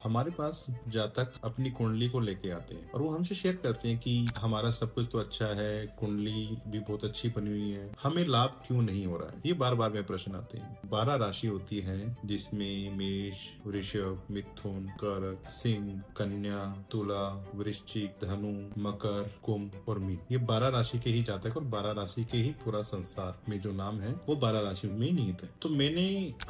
हमारे पास जातक अपनी कुंडली को लेके आते हैं और वो हमसे शेयर करते हैं कि हमारा सब कुछ तो अच्छा है, कुंडली भी बहुत अच्छी बनी हुई है, हमें लाभ क्यों नहीं हो रहा है। ये बार बार में प्रश्न आते हैं। 12 राशि होती है जिसमें मेष, वृषभ, मिथुन, कर्क, सिंह, कन्या, तुला, वृश्चिक, धनु, मकर, कुंभ और मीन। ये 12 राशि के ही जातक और 12 राशि के ही पूरा संसार में जो नाम है वो 12 राशि में ही निहित है। तो मैंने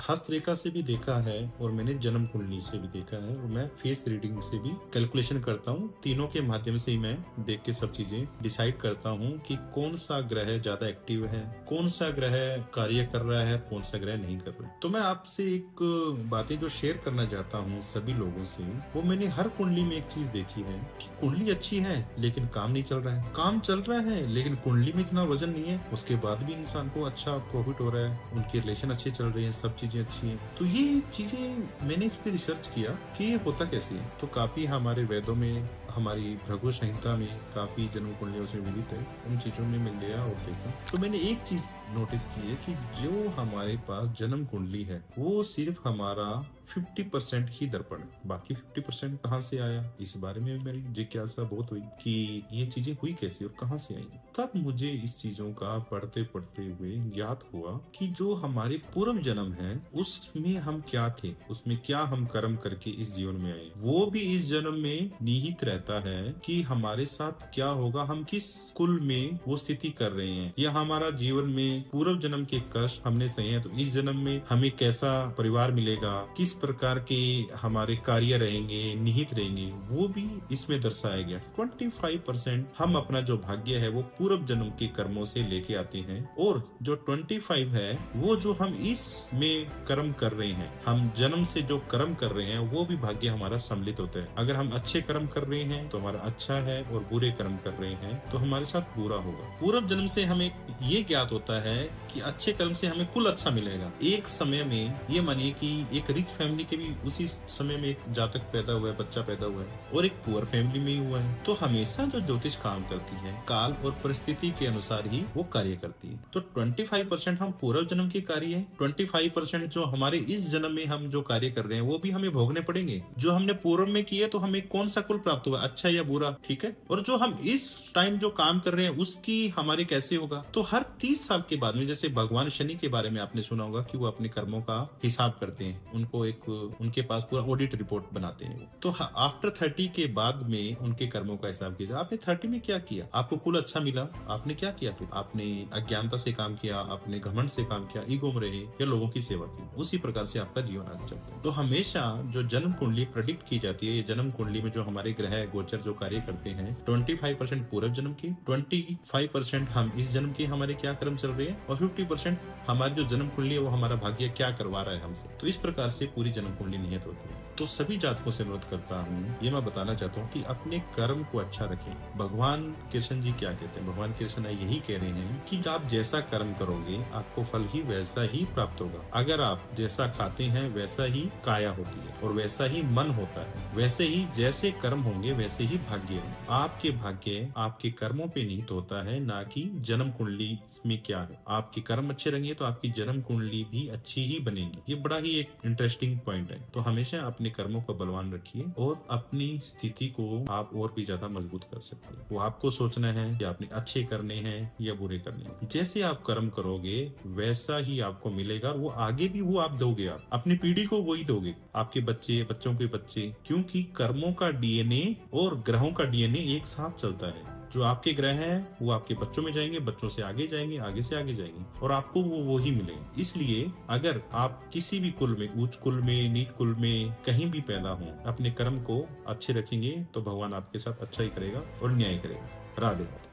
हस्तरेखा से भी देखा है और मैंने जन्म कुंडली से भी देखा है और मैं फेस रीडिंग से भी कैलकुलेशन करता हूँ। तीनों के माध्यम से ही मैं देख के सब चीजें डिसाइड करता हूँ कि कौन सा ग्रह ज्यादा एक्टिव है, कौन सा ग्रह कार्य कर रहा है, कौन सा ग्रह नहीं कर रहा है। तो मैं आपसे एक बातें जो शेयर करना चाहता हूँ सभी लोगों से, वो मैंने हर कुंडली में एक चीज देखी है कि कुंडली अच्छी है लेकिन काम नहीं चल रहा है, काम चल रहा है लेकिन कुंडली में इतना वजन नहीं है, उसके बाद भी इंसान को अच्छा प्रॉफिट हो रहा है, उनके रिलेशन अच्छे चल रहे हैं, सब चीजें अच्छी हैं। तो ये चीजें मैंने इस पे रिसर्च किया कि ये होता कैसे है। तो काफी हमारे वेदों में, हमारी भृगु संहिता में काफी जन्म कुंडलियों से विदित है। उन चीजों में मिल गया और देखा तो मैंने एक चीज नोटिस की है कि जो हमारे पास जन्म कुंडली है वो सिर्फ हमारा 50% ही दर्पण है, बाकी 50% कहाँ से आया, इस बारे में मेरी जिज्ञासा बहुत हुई कि ये चीजें हुई कैसे और कहाँ से आई। तब मुझे इस चीजों का पढ़ते पढ़ते हुए ज्ञात हुआ कि जो हमारे पूर्व जन्म है उसमें हम क्या थे, उसमें क्या हम कर्म करके इस जीवन में आए, वो भी इस जन्म में निहित रहता है कि हमारे साथ क्या होगा, हम किस कुल में वो स्थिति कर रहे हैं, या हमारा जीवन में पूर्व जन्म के कष्ट हमने सहे हैं तो इस जन्म में हमें कैसा परिवार मिलेगा, किस प्रकार के हमारे कार्य रहेंगे, निहित रहेंगे, वो भी इसमें दर्शाया गया। 25% हम अपना जो भाग्य है वो पूर्व जन्म के कर्मों से लेके आते हैं और जो 25 है वो जो हम इसमें कर्म कर रहे हैं, हम जन्म से जो कर्म कर रहे हैं वो भी भाग्य हमारा सम्मिलित होता है। अगर हम अच्छे कर्म कर रहे हैं तो हमारा अच्छा है और बुरे कर्म कर रहे हैं तो हमारे साथ बुरा होगा। पूर्व जन्म से हमें ये ज्ञात होता है कि अच्छे कर्म से हमें कुल अच्छा मिलेगा। एक समय में ये मानिए कि एक रिच फैमिली के भी उसी समय में एक जातक पैदा हुआ है, बच्चा पैदा हुआ है और एक पुअर फैमिली में ही हुआ है, तो हमेशा जो ज्योतिष काम करती है काल और परिस्थिति के अनुसार ही वो कार्य करती है। तो 25% हम पूर्व जन्म के कार्य है, 25% जो हमारे इस जन्म में हम जो कार्य कर रहे हैं वो भी हमें भोगने पड़ेंगे। जो हमने पूर्व में किए तो हमें कौन सा कुल प्राप्त हुआ, अच्छा या बुरा, ठीक है। और जो हम इस टाइम जो काम कर रहे हैं उसकी हमारे कैसे होगा। तो हर 30 साल के बाद में, जैसे भगवान शनि के बारे में आपने सुना होगा कि वो अपने कर्मों का हिसाब करते हैं, उनको एक उनके पास पूरा ऑडिट रिपोर्ट बनाते हैं वो। तो आफ्टर 30 के बाद में उनके कर्मों का हिसाब किया, आपने 30 में क्या किया, आपको कुल अच्छा मिला, आपने क्या किया, फिर आपने अज्ञानता से काम किया, आपने घमंड से काम किया, ईगो में रहे या लोगों की सेवा की, उसी प्रकार से आपका जीवन आगे चलता है। तो हमेशा जो जन्म कुंडली प्रेडिक्ट की जाती है, जन्म कुंडली में जो हमारे ग्रह गोचर जो कार्य करते हैं, 25% पूर्व जन्म के, 25% हम इस जन्म के हमारे क्या कर्म चल रहे हैं और 50% हमारी जो जन्म कुंडली है वो हमारा भाग्य क्या करवा रहा है हमसे। तो इस प्रकार से पूरी जन्म कुंडली नियत होती है। तो सभी जातकों से अनुरोध करता हूँ, ये मैं बताना चाहता हूँ कि अपने कर्म को अच्छा रखें। भगवान कृष्ण जी क्या कहते हैं, भगवान कृष्ण यही कह रहे हैं कि आप जैसा कर्म करोगे आपको फल ही वैसा ही प्राप्त होगा। अगर आप जैसा खाते हैं वैसा ही काया होती है और वैसा ही मन होता है, वैसे ही जैसे कर्म होंगे वैसे ही भाग्य है। आपके भाग्य आपके कर्मों पे निहित होता है, ना कि जन्म कुंडली में क्या है। आपके कर्म अच्छे रहेंगे तो आपकी जन्म कुंडली भी अच्छी ही बनेगी। ये बड़ा ही एक इंटरेस्टिंग पॉइंट है। तो हमेशा अपने कर्मों को बलवान रखिए और अपनी स्थिति को आप और भी ज्यादा मजबूत कर सकते हैं। वो आपको सोचना है कि आपने अच्छे करने हैं या बुरे करने हैं। जैसे आप कर्म करोगे वैसा ही आपको मिलेगा और वो आगे भी वो आप दोगे, आप अपनी पीढ़ी को वही दोगे, आपके बच्चे, बच्चों के बच्चे, क्योंकि कर्मों का डीएनए और ग्रहों का डीएनए एक साथ चलता है। जो आपके ग्रह हैं वो आपके बच्चों में जाएंगे, बच्चों से आगे जाएंगे, आगे से आगे जाएंगे और आपको वो ही मिलेंगे। इसलिए अगर आप किसी भी कुल में, उच्च कुल में, नीच कुल में, कहीं भी पैदा हो, अपने कर्म को अच्छे रखेंगे तो भगवान आपके साथ अच्छा ही करेगा और न्याय करेगा। राधे राधे।